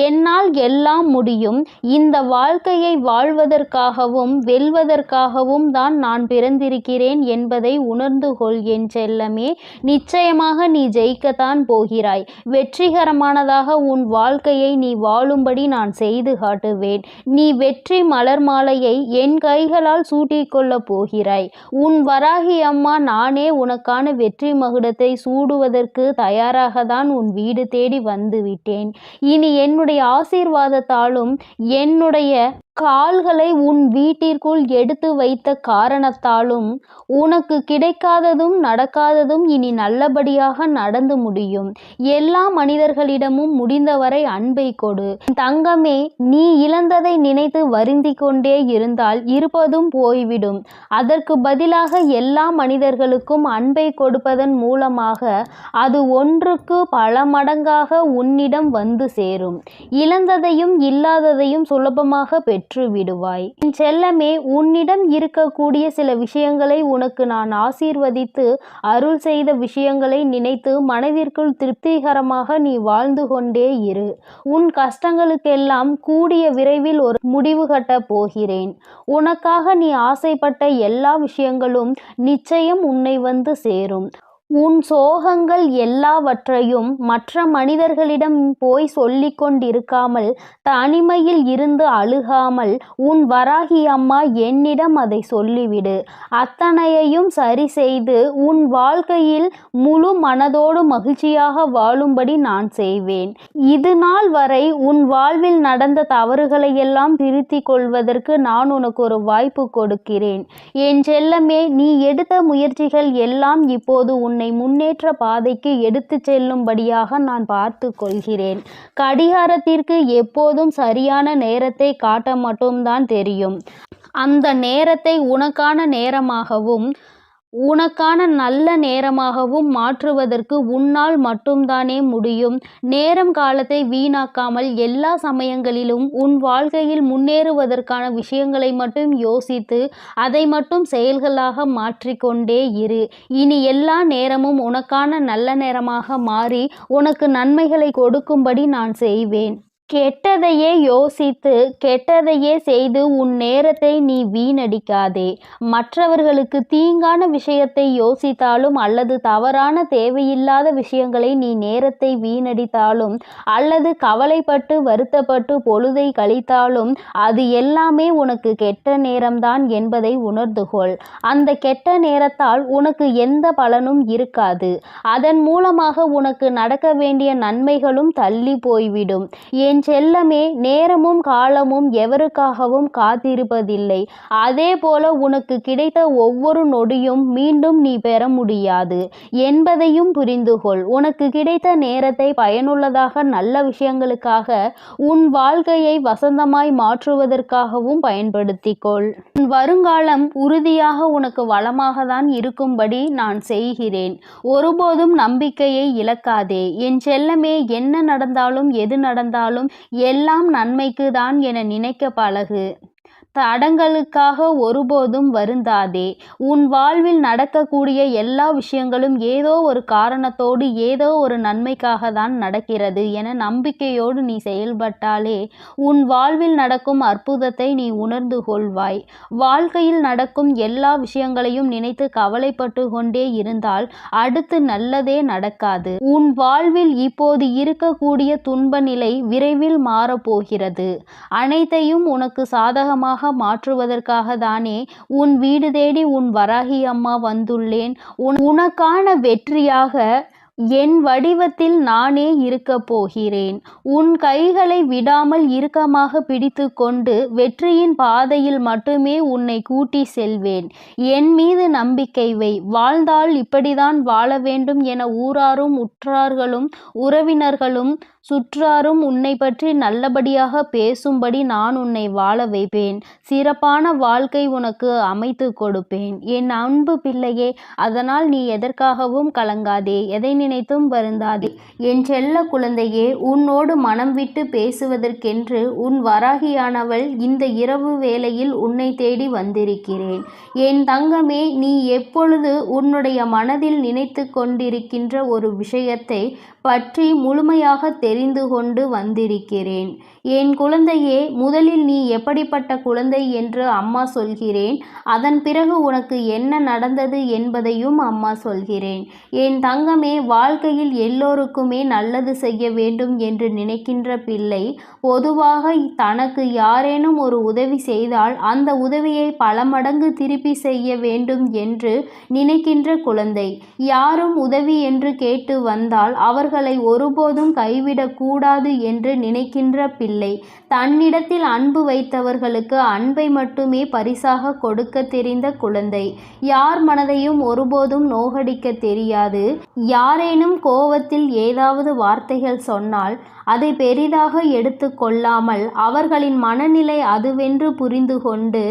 என்னால் எல்லாம் முடியும். இந்த வாழ்க்கையை வாழ்வதற்காகவும் வெல்வதற்காகவும் தான் நான் பிறந்திருக்கிறேன் என்பதை உணர்ந்து கொள் என் செல்லமே. நிச்சயமாக நீ ஜெயிக்கத்தான் போகிறாய். வெற்றிகரமானதாக உன் வாழ்க்கையை நீ வாழும்படி நான் செய்து காட்டுவேன். நீ வெற்றி மலர் மாலையை என் கைகளால் சூட்டிக்கொள்ளப் போகிறாய். உன் வராகி அம்மா நானே உனக்கான வெற்றி மகுடத்தை சூடுவதற்கு தயாராகத்தான் உன் வீடு தேடி வந்துவிட்டேன். இனி என்னுடைய ஆசீர்வாதத்தாலும் என்னுடைய கால்களை உன் வீட்டிற்குள் எடுத்து வைத்த காரணத்தாலும் உனக்கு கிடைக்காததும் நடக்காததும் இனி நல்லபடியாக நடந்து முடியும். எல்லா மனிதர்களிடமும் முடிந்தவரை அன்பை கொடு. தங்கமே, நீ இழந்ததை நினைத்து வருந்தி கொண்டே இருந்தால் இருப்பதும் போய்விடும். அதற்கு பதிலாக எல்லா மனிதர்களுக்கும் அன்பை கொடுப்பதன் மூலமாக அது ஒன்றுக்கு பல மடங்காக உன்னிடம் வந்து சேரும். இழந்ததையும் இல்லாததையும் சுலபமாக பெற்று விடுவாய். என் செல்லமே, உன்னிடம் இருக்கக்கூடிய சில விஷயங்களை உனக்கு நான் ஆசீர்வதித்து அருள் செய்த விஷயங்களை நினைத்து மனதிற்குள் திருப்திகரமாக நீ வாழ்ந்து கொண்டே இரு. உன் கஷ்டங்களுக்கெல்லாம் கூடிய விரைவில் ஒரு முடிவு கட்டப் போகிறேன். உனக்காக நீ ஆசைப்பட்ட எல்லா விஷயங்களும் நிச்சயம் உன்னை வந்து சேரும். உன் சோகங்கள் எல்லாவற்றையும் மற்ற மனிதர்களிடம் போய் சொல்லிக் கொண்டிருக்காமல் தனிமையில் இருந்து அழுகாமல் உன் வராகி அம்மா என்னிடம் அதை சொல்லிவிடு. அத்தனையையும் சரி செய்து உன் வாழ்க்கையில் முழு மனதோடு மகிழ்ச்சியாக வாழும்படி நான் செய்வேன். இது நாள் வரை உன் வாழ்வில் நடந்த தவறுகளையெல்லாம் திருத்திக் கொள்வதற்கு நான் உனக்கு ஒரு வாய்ப்பு கொடுக்கிறேன். என் செல்லமே, நீ எடுத்த முயற்சிகள் எல்லாம் இப்போது உன்னை முன்னேற்ற பாதைக்கு எடுத்து செல்லும்படியாக நான் பார்த்து கொள்கிறேன். கடிகாரத்திற்கு எப்போதும் சரியான நேரத்தை காட்ட மட்டும்தான் தெரியும். அந்த நேரத்தை உனக்கான நேரமாகவும் உனக்கான நல்ல நேரமாகவும் மாற்றுவதற்கு உன்னால் மட்டும்தானே முடியும். நேரம் காலத்தை வீணாக்காமல் எல்லா சமயங்களிலும் உன் வாழ்க்கையில் முன்னேறுவதற்கான விஷயங்களை மட்டும் யோசித்து அதை மட்டும் செயல்களாக மாற்றிக்கொண்டே இரு. இனி எல்லா நேரமும் உனக்கான நல்ல நேரமாக மாறி உனக்கு நன்மைகளை கொடுக்கும்படி நான் செய்வேன். கெட்டதையே யோசித்து கெட்டதையே செய்து உன் நேரத்தை நீ வீணடிக்காதே. மற்றவர்களுக்கு தீங்கான விஷயத்தை யோசித்தாலும் அல்லது தவறான தேவையில்லாத விஷயங்களை நீ நேரத்தை வீணடித்தாலும் அல்லது கவலைப்பட்டு வருத்தப்பட்டு பொழுதை கழித்தாலும் அது எல்லாமே உனக்கு கெட்ட நேரம்தான் என்பதை உணர்ந்து கொள். அந்த கெட்ட நேரத்தால் உனக்கு எந்த பலனும் இருக்காது. அதன் மூலமாக உனக்கு நடக்க வேண்டிய நன்மைகளும் தள்ளி போய்விடும். என் செல்லமே, நேரமும் காலமும் எவருக்காகவும் காத்திருப்பதில்லை. அதே போல உனக்கு கிடைத்த ஒவ்வொரு நொடியும் மீண்டும் நீ பெற முடியாது என்பதையும் புரிந்து கொள். உனக்கு கிடைத்த நேரத்தை பயனுள்ளதாக நல்ல விஷயங்களுக்காக உன் வாழ்க்கையை வசந்தமாய் மாற்றுவதற்காகவும் பயன்படுத்திக்கொள். உன் வருங்காலம் உறுதியாக உனக்கு வளமாக தான் இருக்கும்படி நான் செய்கிறேன். ஒருபோதும் நம்பிக்கையை இழக்காதே என் செல்லமே. என்ன நடந்தாலும் எது நடந்தாலும் எல்லாம் நன்மைக்கு தான் என நினைக்க பழகு. தடங்களுக்காக ஒருபோதும் வருந்தாதே. உன் வாழ்வில் நடக்கக்கூடிய எல்லா விஷயங்களும் ஏதோ ஒரு காரணத்தோடு ஏதோ ஒரு நன்மைக்காக தான் நடக்கிறது என நம்பிக்கையோடு நீ செயல்பட்டாலே உன் வாழ்வில் நடக்கும் அற்புதத்தை நீ உணர்ந்து கொள்வாய். வாழ்க்கையில் நடக்கும் எல்லா விஷயங்களையும் நினைத்து கவலைப்பட்டு கொண்டே இருந்தால் அடுத்து நல்லதே நடக்காது. உன் வாழ்வில் இப்போது இருக்கக்கூடிய துன்ப நிலை விரைவில் மாறப்போகிறது. அனைத்தையும் உனக்கு சாதகமாக மாற்றுவதற்காக தானே உன் வீடு தேடி உன் வராகி அம்மா வந்துள்ளேன். உனக்கான வெற்றியாக என் வடிவத்தில் நானே இருக்கப் போகிறேன். உன் கைகளை விடாமல் இறுக்கமாக பிடித்து கொண்டு வெற்றியின் பாதையில் மட்டுமே உன்னை கூட்டி செல்வேன். என் மீது நம்பிக்கை வை. வாழ்ந்தால் இப்படித்தான் வாழ வேண்டும் என ஊராரும் உற்றார்களும் உறவினர்களும் சுற்றாரும் உன்னை பற்றி நல்லபடியாக பேசும்படி நான் உன்னை வாழ வைப்பேன். சிறப்பான வாழ்க்கை உனக்கு அமைத்து கொடுப்பேன். என் அன்பு பிள்ளையே, அதனால் நீ எதற்காகவும் கலங்காதே, எதை நினைத்தும் வருந்தாதே. என் செல்ல குழந்தையே, உன்னோடு மனம் விட்டு பேசுவதற்கென்று உன் வராகியானவள் இந்த இரவு வேளையில் உன்னை தேடி வந்திருக்கிறேன். என் தங்கமே, நீ எப்பொழுது உன்னுடைய மனதில் நினைத்து கொண்டிருக்கின்ற ஒரு விஷயத்தை பற்றி முழுமையாக தெரிந்து கொண்டு வந்திருக்கிறேன். என் குழந்தையே, முதலில் நீ எப்படிப்பட்ட குழந்தை என்று அம்மா சொல்கிறேன். அதன் பிறகு உனக்கு என்ன நடந்தது என்பதையும் அம்மா சொல்கிறேன். என் தங்கமே, வாழ்க்கையில் எல்லோருக்குமே நல்லது செய்ய வேண்டும் என்று நினைக்கின்ற பிள்ளை பொதுவாக தனக்கு யாரேனும் ஒரு உதவி செய்தால் அந்த உதவியை பல மடங்கு திருப்பி செய்ய வேண்டும் என்று நினைக்கின்ற குழந்தை. யாரும் உதவி என்று கேட்டு வந்தால் அவர்களை ஒருபோதும் கைவிடக்கூடாது என்று நினைக்கின்ற பிள்ளை. தன்னிடத்தில் அன்பு வைத்தவர்களுக்கு அன்பை மட்டுமே பரிசாக கொடுக்க தெரிந்த குழந்தை. யார் மனதையும் ஒருபோதும் நோகடிக்க தெரியாது. யாரேனும் கோபத்தில் ஏதாவது வார்த்தைகள் சொன்னால் அதை பெரிதாக எடுத்து கொள்ளாமல் அவர்களின் மனநிலை அதுவென்று புரிந்து கொண்டு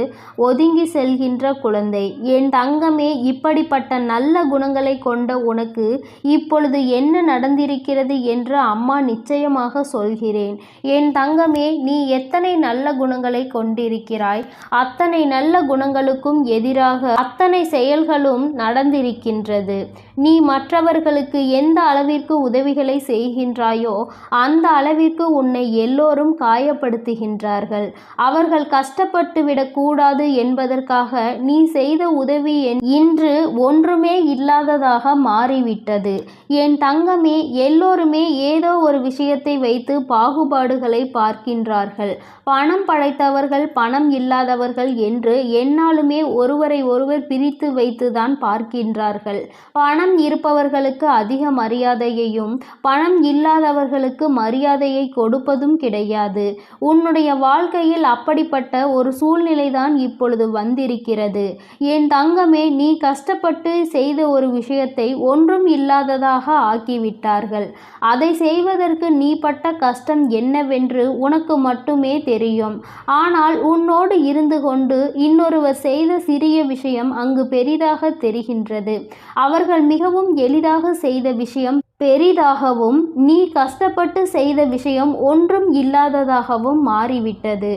ஒதுங்கி செல்கின்ற குழந்தை. என் தங்கமே, இப்படிப்பட்ட நல்ல குணங்களை கொண்ட உனக்கு இப்பொழுது என்ன நடந்திருக்கிறது என்று அம்மா நிச்சயமாக சொல்கிறேன். என் தங்கமே, நீ எத்தனை நல்ல குணங்களை கொண்டிருக்கிறாய், அத்தனை நல்ல குணங்களுக்கும் எதிராக அத்தனை செயல்களும் நடந்திருக்கின்றது. நீ மற்றவர்களுக்கு எந்த அளவிற்கு உதவிகளை செய்கின்றாயோ அந்த அளவிற்கு உன்னை எல்லோரும் காயப்படுத்துகின்றார்கள். அவர்கள் கஷ்டப்பட்டு விடக்கூடாது என்பதற்காக நீ செய்த உதவி இன்று ஒன்றுமே இல்லாததாக மாறிவிட்டது. என் தங்கமே, எல்லோருமே ஏதோ ஒரு விஷயத்தை வைத்து பாகுபாடுகளை பார்க்கின்றார்கள். பணம் படைத்தவர்கள் பணம் இல்லாதவர்கள் என்று எந்நாளுமே ஒருவரை ஒருவர் பிரித்து வைத்துதான் பார்க்கின்றார்கள். பணம் இருப்பவர்களுக்கு அதிக மரியாதையையும் பணம் இல்லாதவர்களுக்கு மரியாதையை கொடுப்பதும் கிடையாது. உன்னுடைய வாழ்க்கையில் அப்படிப்பட்ட ஒரு சூழ்நிலைதான் இப்பொழுது வந்திருக்கிறது. என் தங்கமே, நீ கஷ்டப்பட்டு செய்த ஒரு விஷயத்தை ஒன்றும் இல்லாததாக ஆக்கிவிட்டார்கள். அதை செய்வதற்கு நீ பட்ட கஷ்டம் என்னவென்று உனக்கு மட்டுமே தெரியும். ஆனால் உன்னோடு இருந்து கொண்டு இன்னொருவர் செய்த சிறிய விஷயம் அங்கு பெரிதாக தெரிகின்றது. அவர்கள் மிகவும் எளிதாக செய்த விஷயம் பெரிதாகவும் நீ கஷ்டப்பட்டு செய்த விஷயம் ஒன்றும் இல்லாததாகவும் மாறிவிட்டது.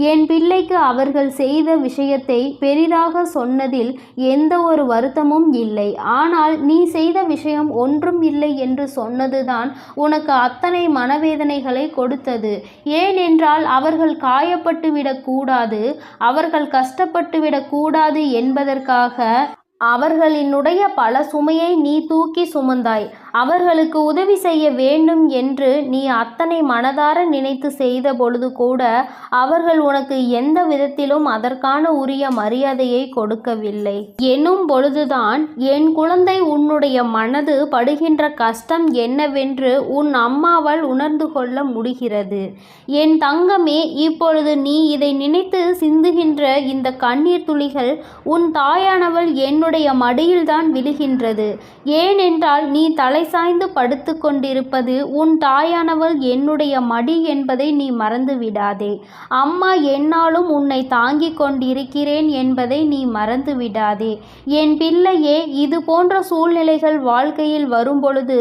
என் பிள்ளைக்கு அவர்கள் செய்த விஷயத்தை பெரிதாக சொன்னதில் எந்த ஒரு வருத்தமும் இல்லை. ஆனால் நீ செய்த விஷயம் ஒன்றும் இல்லை என்று சொன்னதுதான் உனக்கு அத்தனை மனவேதனைகளை கொடுத்தது. ஏனென்றால் அவர்கள் காயப்பட்டு விடக்கூடாது, அவர்கள் கஷ்டப்பட்டு விடக்கூடாது என்பதற்காக அவர்களினுடைய பல சுமையை நீ தூக்கி சுமந்தாய். அவர்களுக்கு உதவி செய்ய வேண்டும் என்று நீ அத்தனை மனதார நினைத்து செய்த பொழுது கூட அவர்கள் உனக்கு எந்த விதத்திலும் அதற்கான உரிய மரியாதையை கொடுக்கவில்லை. எனும் பொழுதுதான் என் குழந்தை, உன்னுடைய மனது படுகின்ற கஷ்டம் என்னவென்று உன் அம்மாவால் உணர்ந்து கொள்ள முடிகிறது. என் தங்கமே, இப்பொழுது நீ இதை நினைத்து சிந்துகின்ற இந்த கண்ணீர் துளிகள் உன் தாயானவள் என்னுடைய மடியில்தான் விழுகின்றது. ஏனென்றால் நீ தலை சாய்ந்து படுத்து கொண்டிருப்பது உன் தாயானவள் என்னுடைய மடி என்பதை நீ மறந்து விடாதே. அம்மா என்னாலும் உன்னை தாங்கிக் கொண்டிருக்கிறேன் என்பதை நீ மறந்து விடாதே. என் பிள்ளையே, இது போன்ற சூழ்நிலைகள் வாழ்க்கையில் வரும்பொழுது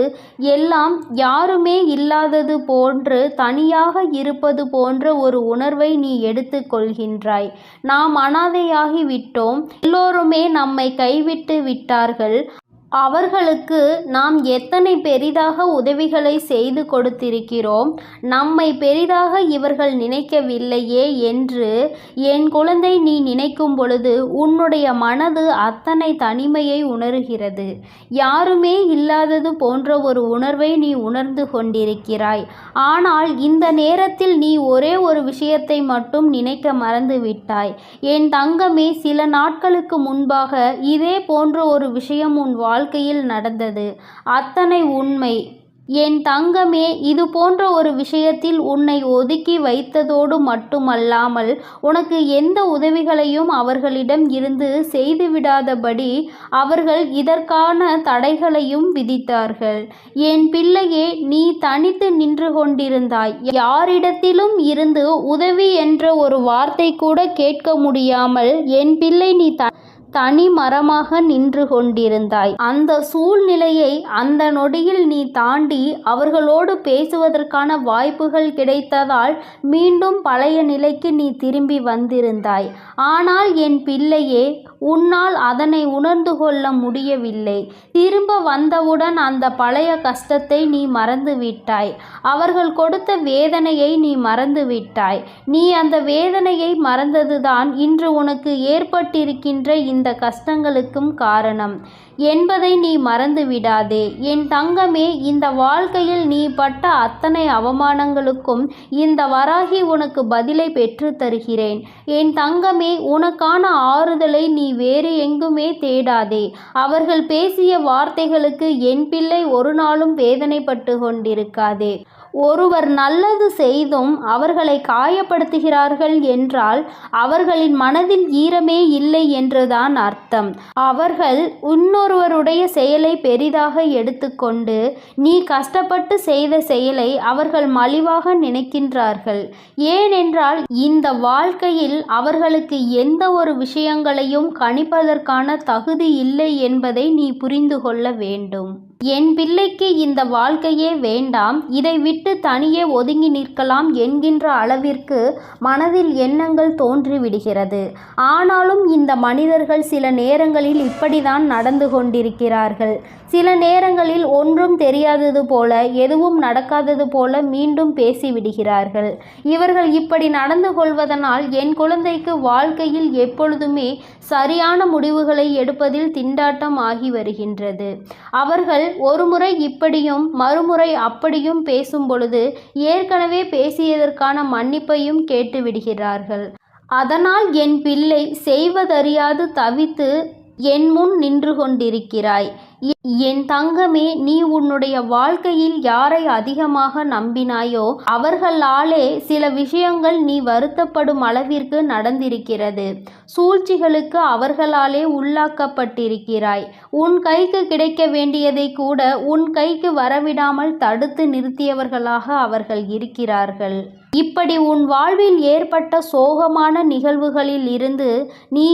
எல்லாம் யாருமே இல்லாதது போன்று தனியாக இருப்பது போன்ற ஒரு உணர்வை நீ எடுத்து கொள்கின்றாய். நாம் அனாதையாகி விட்டோம், எல்லோருமே நம்மை கைவிட்டு விட்டார்கள், அவர்களுக்கு நாம் எத்தனை பெரிதாக உதவிகளை செய்து கொடுத்திருக்கிறோம், நம்மை பெரிதாக இவர்கள் நினைக்கவில்லையே என்று என் குழந்தை நீ நினைக்கும் பொழுது உன்னுடைய மனது அத்தனை தனிமையை உணர்கிறது. யாருமே இல்லாதது போன்ற ஒரு உணர்வை நீ உணர்ந்து கொண்டிருக்கிறாய். ஆனால் இந்த நேரத்தில் நீ ஒரே ஒரு விஷயத்தை மட்டும் நினைக்க மறந்து விட்டாய். என் தங்கமே, சில நாட்களுக்கு முன்பாக இதே போன்ற ஒரு விஷயம் உன் வாழ்க்கையில் நடந்தது. அத்தனை உண்மை. என் தங்கமே, இது போன்ற ஒரு விஷயத்தில் உன்னை ஒதுக்கி வைத்ததோடு மட்டுமல்லாமல் உனக்கு எந்த உதவிகளையும் அவர்களிடம் இருந்து செய்துவிடாதபடி அவர்கள் இதற்கான தடைகளையும் விதித்தார்கள். என் பிள்ளையே, நீ தனித்து நின்று கொண்டிருந்தாய். யாரிடத்திலும் இருந்து உதவி என்ற ஒரு வார்த்தை கூட கேட்க முடியாமல் என் பிள்ளை நீ தனி மரமாக நின்று கொண்டிருந்தாய். அந்த சூழ்நிலையை அந்த நொடியில் நீ தாண்டி அவர்களோடு பேசுவதற்கான வாய்ப்புகள் கிடைத்ததால் மீண்டும் பழைய நிலைக்கு நீ திரும்பி வந்திருந்தாய். ஆனால் என் பிள்ளையே, உன்னால் அதனை உணர்ந்து கொள்ள முடியவில்லை. திரும்ப வந்தவுடன் அந்த பழைய கஷ்டத்தை நீ மறந்துவிட்டாய். அவர்கள் கொடுத்த வேதனையை நீ மறந்துவிட்டாய். நீ அந்த வேதனையை மறந்ததுதான் இன்று உனக்கு ஏற்பட்டிருக்கின்ற இந்த கஷ்டங்களுக்கும் காரணம் என்பதை நீ மறந்து விடாதே. என் தங்கமே, இந்த வாழ்க்கையில் நீ பட்ட அத்தனை அவமானங்களுக்கும் இந்த வராகி உனக்கு பதிலை பெற்று தருகிறேன். என் தங்கமே, உனக்கான ஆறுதலை நீ வேறு எங்குமே தேடாதே. அவர்கள் பேசிய வார்த்தைகளுக்கு என் பிள்ளை ஒரு நாளும் வேதனைப்பட்டு கொண்டிருக்காதே. ஒருவர் நல்லது செய்தும் அவர்களை காயப்படுத்துகிறார்கள் என்றால் அவர்களின் மனதில் ஈரமே இல்லை என்றுதான் அர்த்தம். அவர்கள் இன்னொருவருடைய செயலை பெரிதாக எடுத்துக்கொண்டு நீ கஷ்டப்பட்டு செய்த செயலை அவர்கள் மலிவாக நினைக்கின்றார்கள். ஏனென்றால் இந்த வாழ்க்கையில் அவர்களுக்கு எந்த ஒரு விஷயங்களையும் கணிப்பதற்கான தகுதி இல்லை என்பதை நீ புரிந்து கொள்ள வேண்டும். என் பிள்ளைக்கு இந்த வாழ்க்கையே வேண்டாம், இதை விட்டு தனியே ஒதுங்கி நிற்கலாம் என்கின்ற அளவிற்கு மனதில் எண்ணங்கள் தோன்றிவிடுகிறது. ஆனாலும் இந்த மனிதர்கள் சில நேரங்களில் இப்படிதான் நடந்து கொண்டிருக்கிறார்கள். சில நேரங்களில் ஒன்றும் தெரியாதது போல, எதுவும் நடக்காதது போல மீண்டும் பேசிவிடுகிறார்கள். இவர்கள் இப்படி நடந்து கொள்வதனால் என் குழந்தைக்கு வாழ்க்கையில் எப்பொழுதுமே சரியான முடிவுகளை எடுப்பதில் திண்டாட்டம் ஆகி வருகின்றது. அவர்கள் ஒருமுறை இப்படியும் மறுமுறை அப்படியும் பேசும் பொழுது ஏற்கனவே பேசியதற்கான மன்னிப்பையும் கேட்டுவிடுகிறார்கள். அதனால் என் பிள்ளை செய்வதறியாது தவித்து என் முன் நின்று கொண்டிருக்கிறாய். என் தங்கமே, நீ உன்னுடைய வாழ்க்கையில் யாரை அதிகமாக நம்பினாயோ அவர்களாலே சில விஷயங்கள் நீ வருத்தப்படும் அளவிற்கு நடந்திருக்கிறது. சூழ்ச்சிகளுக்கு அவர்களாலே உள்ளாக்கப்பட்டிருக்கிறாய். உன் கைக்கு கிடைக்க வேண்டியதை கூட உன் கைக்கு வரவிடாமல் தடுத்து நிறுத்தியவர்களாக அவர்கள் இருக்கிறார்கள். இப்படி உன் வாழ்வில் ஏற்பட்ட சோகமான நிகழ்வுகளில் இருந்து நீ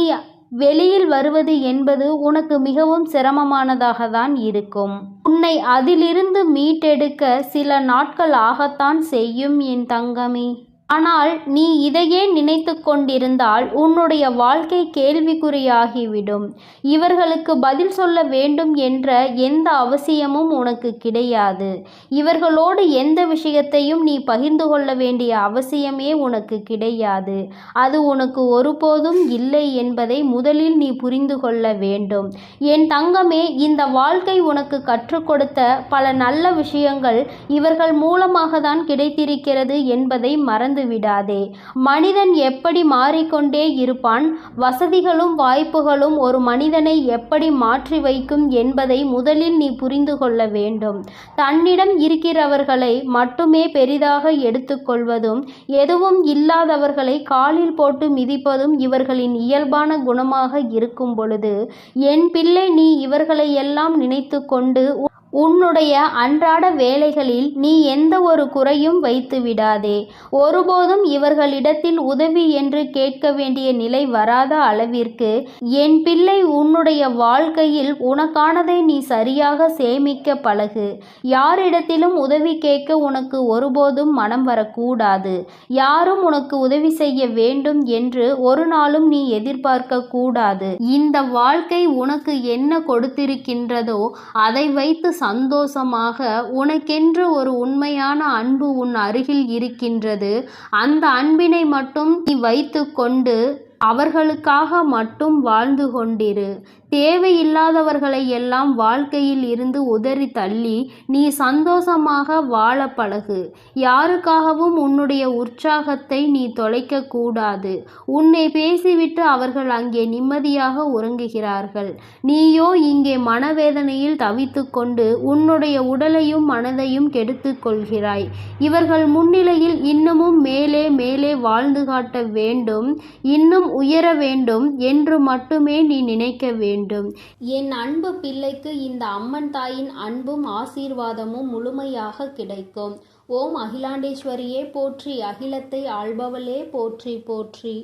வெளியில் வருவது என்பது உனக்கு மிகவும் சிரமமானதாக தான் இருக்கும். உன்னை அதிலிருந்து மீட்டெடுக்க சில நாட்கள் ஆகத்தான் செய்யும் என் தங்கமே. ஆனால் நீ இதையே நினைத்து கொண்டிருந்தால் உன்னுடைய வாழ்க்கை கேள்விக்குறியாகிவிடும். இவர்களுக்கு பதில் சொல்ல வேண்டும் என்ற எந்த அவசியமும் உனக்கு கிடையாது. இவர்களோடு எந்த விஷயத்தையும் நீ பகிர்ந்து கொள்ள வேண்டிய அவசியமே உனக்கு கிடையாது. அது உனக்கு ஒருபோதும் இல்லை என்பதை முதலில் நீ புரிந்து கொள்ள வேண்டும். என் தங்கமே, இந்த வாழ்க்கை உனக்கு கற்றுக் கொடுத்த பல நல்ல விஷயங்கள் இவர்கள் மூலமாக தான் கிடைத்திருக்கிறது என்பதை மறந்து விடாதே. மனிதன் எப்படி மாறிக்கொண்டே இருப்பான், வசதிகளும் வாய்ப்புகளும் ஒரு மனிதனை எப்படி மாற்றி வைக்கும் என்பதை முதலில் நீ புரிந்து கொள்ள வேண்டும். தன்னிடம் இருக்கிறவர்களை மட்டுமே பெரிதாக எடுத்துக்கொள்வதும் எதுவும் இல்லாதவர்களை காலில் போட்டு மிதிப்பதும் இவர்களின் இயல்பான குணமாக இருக்கும் பொழுது என் பிள்ளை, நீ இவர்களை எல்லாம் நினைத்து கொண்டு உன்னுடைய அன்றாட வேலைகளில் நீ எந்த ஒரு குறையும் வைத்து விடாதே. ஒருபோதும் இவர்களிடத்தில் உதவி என்று கேட்க வேண்டிய நிலை வராத அளவிற்கு என் பிள்ளை, உன்னுடைய வாழ்க்கையில் உனக்கானதை நீ சரியாக சேமிக்க பழகு. யாரிடத்திலும் உதவி கேட்க உனக்கு ஒருபோதும் மனம் வரக்கூடாது. யாரும் உனக்கு உதவி செய்ய வேண்டும் என்று ஒரு நாளும் நீ எதிர்பார்க்க கூடாது. இந்த வாழ்க்கை உனக்கு என்ன கொடுத்திருக்கின்றதோ அதை வைத்து சந்தோஷமாக, உனக்கென்று ஒரு உண்மையான அன்பு உன் அருகில் இருக்கின்றது. அந்த அன்பினை மட்டும் நீ வைத்து கொண்டு அவர்களுக்காக மட்டும் வாழ்ந்து கொண்டிரு. தேவையில்லாதவர்களை எல்லாம் வாழ்க்கையில் இருந்து உதறி தள்ளி நீ சந்தோஷமாக வாழ பழகு. யாருக்காகவும் உன்னுடைய உற்சாகத்தை நீ தொலைக்க கூடாது. உன்னை பேசிவிட்டு அவர்கள் அங்கே நிம்மதியாக உறங்குகிறார்கள். நீயோ இங்கே மனவேதனையில் தவித்துக்கொண்டு உன்னுடைய உடலையும் மனதையும் கெடுத்துக் கொள்கிறாய். இவர்கள் முன்னிலையில் இன்னமும் மேலே மேலே வாழ்ந்து காட்ட வேண்டும், இன்னும் உயர வேண்டும் என்று மட்டுமே நீ நினைக்க வேண்டும்.
என் அன்பு பிள்ளைக்கு இந்த அம்மன் தாயின் அன்பும் ஆசீர்வாதமும் முழுமையாக கிடைக்கும். ஓம் அகிலாண்டேஸ்வரியே போற்றி, அகிலத்தை ஆள்பவளே போற்றி போற்றி.